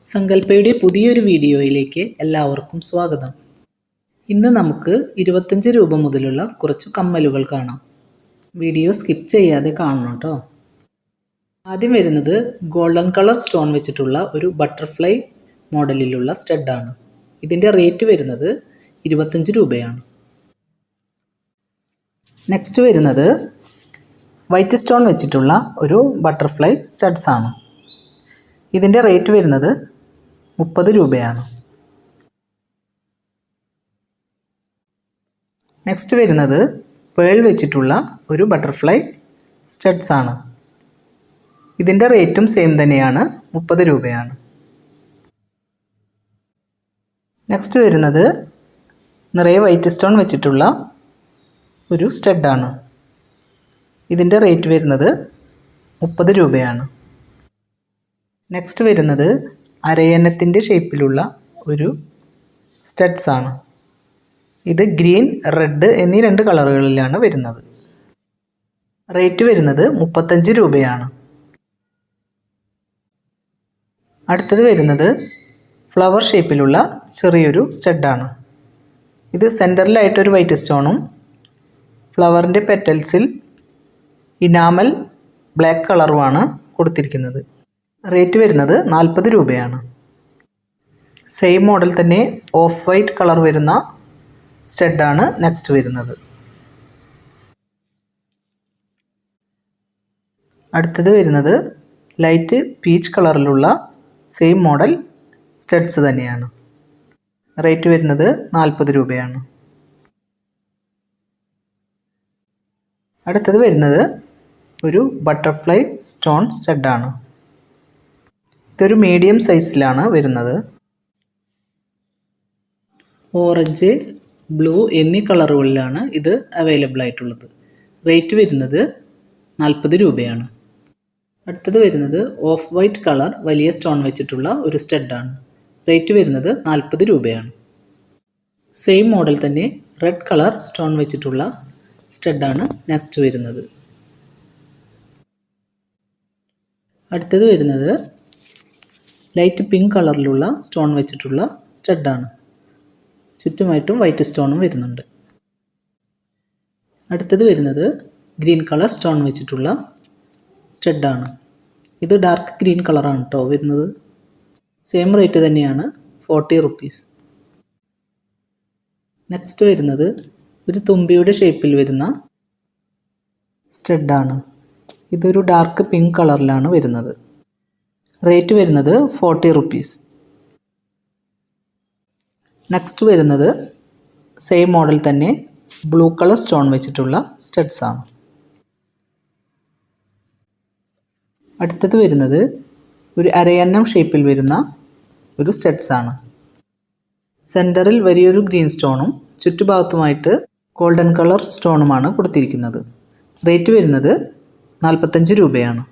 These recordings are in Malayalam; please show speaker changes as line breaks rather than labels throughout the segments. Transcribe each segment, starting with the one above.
സങ്കല്പയുടെ പുതിയൊരു വീഡിയോയിലേക്ക് എല്ലാവർക്കും സ്വാഗതം. ഇന്ന് നമുക്ക് 25 രൂപ മുതലുള്ള കുറച്ച് കമ്മലുകൾ കാണാം. വീഡിയോ സ്കിപ്പ് ചെയ്യാതെ കാണണം കേട്ടോ. ആദ്യം വരുന്നത് ഗോൾഡൻ കളർ സ്റ്റോൺ വെച്ചിട്ടുള്ള ഒരു ബട്ടർഫ്ലൈ മോഡലിലുള്ള സ്റ്റഡാണ്. ഇതിൻ്റെ റേറ്റ് വരുന്നത് 25 രൂപയാണ്. നെക്സ്റ്റ് വരുന്നത് വൈറ്റ് സ്റ്റോൺ വെച്ചിട്ടുള്ള ഒരു ബട്ടർഫ്ലൈ സ്റ്റഡ്സ് ആണ്. ഇതിൻ്റെ റേറ്റ് വരുന്നത് 30 രൂപയാണ്. നെക്സ്റ്റ് വരുന്നത് പേൾ വെച്ചിട്ടുള്ള ഒരു ബട്ടർഫ്ലൈ സ്റ്റഡ്സ് ആണ്. ഇതിൻ്റെ റേറ്റും സെയിം തന്നെയാണ്, 30 രൂപയാണ്. നെക്സ്റ്റ് വരുന്നത് നിറയെ വൈറ്റ് സ്റ്റോൺ വെച്ചിട്ടുള്ള ഒരു സ്റ്റഡാണ്. ഇതിൻ്റെ റേറ്റ് വരുന്നത് 30 രൂപയാണ്. നെക്സ്റ്റ് വരുന്നത് അരയന്നത്തിൻ്റെ ഷേപ്പിലുള്ള ഒരു സ്റ്റഡ്സ് ആണ്. ഇത് ഗ്രീൻ, റെഡ് എന്നീ 2 കളറുകളിലാണ് വരുന്നത്. റേറ്റ് വരുന്നത് 35 രൂപയാണ്. അടുത്തത് വരുന്നത് ഫ്ലവർ ഷേപ്പിലുള്ള ചെറിയൊരു സ്റ്റഡാണ്. ഇത് സെൻറ്ററിലായിട്ടൊരു വൈറ്റ് സ്റ്റോണും ഫ്ലവറിൻ്റെ പെറ്റൽസിൽ ഇനാമൽ ബ്ലാക്ക് കളറുമാണ് കൊടുത്തിരിക്കുന്നത്. റേറ്റ് വരുന്നത് 40 രൂപയാണ്. സെയിം മോഡൽ തന്നെ ഓഫ് വൈറ്റ് കളർ വരുന്ന സ്റ്റഡാണ് നെക്സ്റ്റ് വരുന്നത്. അടുത്തത് വരുന്നത് ലൈറ്റ് പീച്ച് കളറിലുള്ള സെയിം മോഡൽ സ്റ്റഡ്സ് തന്നെയാണ്. റേറ്റ് വരുന്നത് 40 രൂപയാണ്. അടുത്തത് വരുന്നത് ഒരു ബട്ടർഫ്ലൈ സ്റ്റോൺ സ്റ്റഡാണ്. ഇതൊരു മീഡിയം സൈസിലാണ് വരുന്നത്. ഓറഞ്ച്, ബ്ലൂ എന്നീ കളറുകളിലാണ് ഇത് അവൈലബിൾ ആയിട്ടുള്ളത്. റേറ്റ് വരുന്നത് 40 രൂപയാണ്. അടുത്തത് വരുന്നത് ഓഫ് വൈറ്റ് കളർ വലിയ സ്റ്റോൺ വെച്ചിട്ടുള്ള ഒരു സ്റ്റഡാണ്. റേറ്റ് വരുന്നത് 40 രൂപയാണ്. സെയിം മോഡൽ തന്നെ റെഡ് കളർ സ്റ്റോൺ വെച്ചിട്ടുള്ള സ്റ്റഡാണ് നെക്സ്റ്റ് വരുന്നത്. അടുത്തത് വരുന്നത് ലൈറ്റ് പിങ്ക് കളറിലുള്ള സ്റ്റോൺ വെച്ചിട്ടുള്ള സ്റ്റഡാണ്. ചുറ്റുമായിട്ടും വൈറ്റ് സ്റ്റോണും വരുന്നുണ്ട്. അടുത്തത് വരുന്നത് ഗ്രീൻ കളർ സ്റ്റോൺ വെച്ചിട്ടുള്ള സ്റ്റഡാണ്. ഇത് ഡാർക്ക് ഗ്രീൻ കളറാണ് കേട്ടോ വരുന്നത്. സെയിം റേറ്റ് തന്നെയാണ്, 40 റുപ്പീസ്. നെക്സ്റ്റ് വരുന്നത് ഒരു തുമ്പിയുടെ ഷേപ്പിൽ വരുന്ന സ്റ്റഡാണ്. ഇതൊരു ഡാർക്ക് പിങ്ക് കളറിലാണ് വരുന്നത്. റേറ്റ് വരുന്നത് 40 റുപ്പീസ്. നെക്സ്റ്റ് വരുന്നത് സെയിം മോഡൽ തന്നെ ബ്ലൂ കളർ സ്റ്റോൺ വെച്ചിട്ടുള്ള സ്റ്റഡ്സ് ആണ്. അടുത്തത് വരുന്നത് ഒരു അരയന്നം ഷേപ്പിൽ വരുന്ന ഒരു സ്റ്റഡ്സ് ആണ്. സെൻറ്ററിൽ വലിയൊരു ഗ്രീൻ സ്റ്റോണും ചുറ്റുഭാഗത്തുമായിട്ട് ഗോൾഡൻ കളർ സ്റ്റോണുമാണ് കൊടുത്തിരിക്കുന്നത്. റേറ്റ് വരുന്നത് 45 രൂപയാണ്.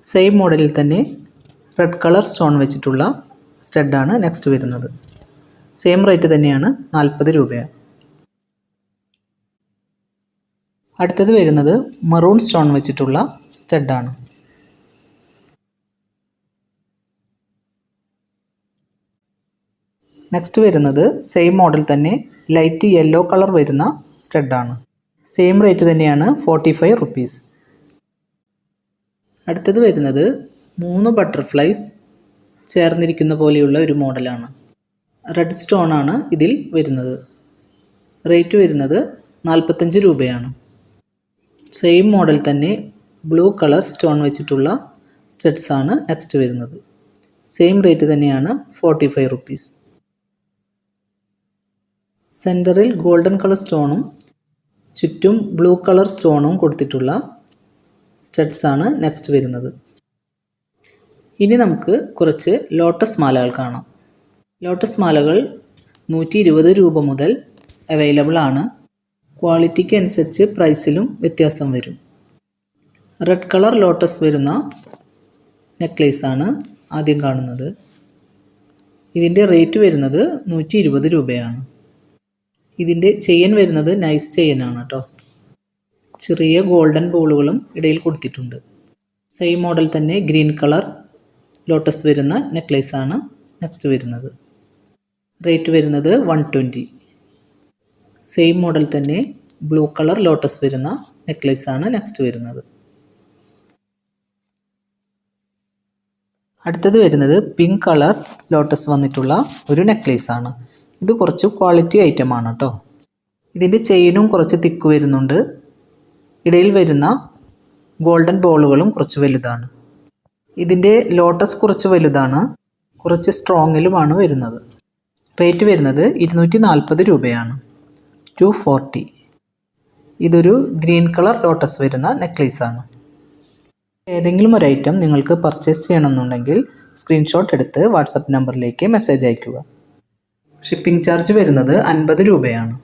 സെയിം മോഡലിൽ തന്നെ റെഡ് കളർ സ്റ്റോൺ വെച്ചിട്ടുള്ള സ്റ്റഡാണ് നെക്സ്റ്റ് വരുന്നത്. സെയിം റേറ്റ് തന്നെയാണ്, 40 രൂപയാണ്. അടുത്തത് വരുന്നത് മറൂൺ സ്റ്റോൺ വെച്ചിട്ടുള്ള സ്റ്റഡാണ്. നെക്സ്റ്റ് വരുന്നത് സെയിം മോഡൽ തന്നെ ലൈറ്റ് യെല്ലോ കളർ വരുന്ന സ്റ്റഡാണ്. സെയിം റേറ്റ് തന്നെയാണ്, 45 റുപ്പീസ്. അടുത്തത് വരുന്നത് 3 ബട്ടർഫ്ലൈസ് ചേർന്നിരിക്കുന്ന പോലെയുള്ള ഒരു മോഡലാണ്. റെഡ് സ്റ്റോൺ ആണ് ഇതിൽ വരുന്നത്. റേറ്റ് വരുന്നത് 45 രൂപയാണ്. സെയിം മോഡൽ തന്നെ ബ്ലൂ കളർ സ്റ്റോൺ വെച്ചിട്ടുള്ള സ്റ്റഡ്സ് ആണ് നെക്സ്റ്റ് വരുന്നത്. സെയിം റേറ്റ് തന്നെയാണ്, 45 റുപ്പീസ്. സെൻറ്ററിൽ ഗോൾഡൻ കളർ സ്റ്റോണും ചുറ്റും ബ്ലൂ കളർ സ്റ്റോണും കൊടുത്തിട്ടുള്ള സ്റ്റഡ്സ് ആണ് നെക്സ്റ്റ് വരുന്നത്. ഇനി നമുക്ക് കുറച്ച് ലോട്ടസ് മാലകൾ കാണാം. ലോട്ടസ് മാലകൾ 120 രൂപ മുതൽ അവൈലബിൾ ആണ്. ക്വാളിറ്റിക്ക് അനുസരിച്ച് പ്രൈസിലും വ്യത്യാസം വരും. റെഡ് കളർ ലോട്ടസ് വരുന്ന നെക്ലേസ് ആണ് ആദ്യം കാണുന്നത്. ഇതിൻ്റെ റേറ്റ് വരുന്നത് 120 രൂപയാണ്. ഇതിൻ്റെ ചെയിൻ വരുന്നത് നൈസ് ചെയിനാണ് കേട്ടോ. ചെറിയ ഗോൾഡൻ ബോളുകളും ഇടയിൽ കൊടുത്തിട്ടുണ്ട്. സെയിം മോഡൽ തന്നെ ഗ്രീൻ കളർ ലോട്ടസ് വരുന്ന നെക്ലേസ് ആണ് നെക്സ്റ്റ് വരുന്നത്. റേറ്റ് വരുന്നത് 120. സെയിം മോഡൽ തന്നെ ബ്ലൂ കളർ ലോട്ടസ് വരുന്ന നെക്ലേസ് ആണ് നെക്സ്റ്റ് വരുന്നത്. അടുത്തത് വരുന്നത് പിങ്ക് കളർ ലോട്ടസ് വന്നിട്ടുള്ള ഒരു നെക്ലേസ് ആണ്. ഇത് കുറച്ച് ക്വാളിറ്റി ഐറ്റം ആണ് കേട്ടോ. ഇതിൻ്റെ ചെയിനും കുറച്ച് തിക്ക് വരുന്നുണ്ട്. ഇടയിൽ വരുന്ന ഗോൾഡൻ ബോളുകളും കുറച്ച് വലുതാണ്. ഇതിൻ്റെ ലോട്ടസ് കുറച്ച് വലുതാണ്, കുറച്ച് സ്ട്രോങ്ങിലുമാണ് വരുന്നത്. റേറ്റ് വരുന്നത് 240 രൂപയാണ്. 240. ഇതൊരു ഗ്രീൻ കളർ ലോട്ടസ് വരുന്ന നെക്ലേസ് ആണ്. ഏതെങ്കിലും ഒരു ഐറ്റം നിങ്ങൾക്ക് പർച്ചേസ് ചെയ്യണമെന്നുണ്ടെങ്കിൽ സ്ക്രീൻഷോട്ട് എടുത്ത് വാട്സപ്പ് നമ്പറിലേക്ക് മെസ്സേജ് അയയ്ക്കുക. ഷിപ്പിംഗ് ചാർജ് വരുന്നത് 50 രൂപയാണ്.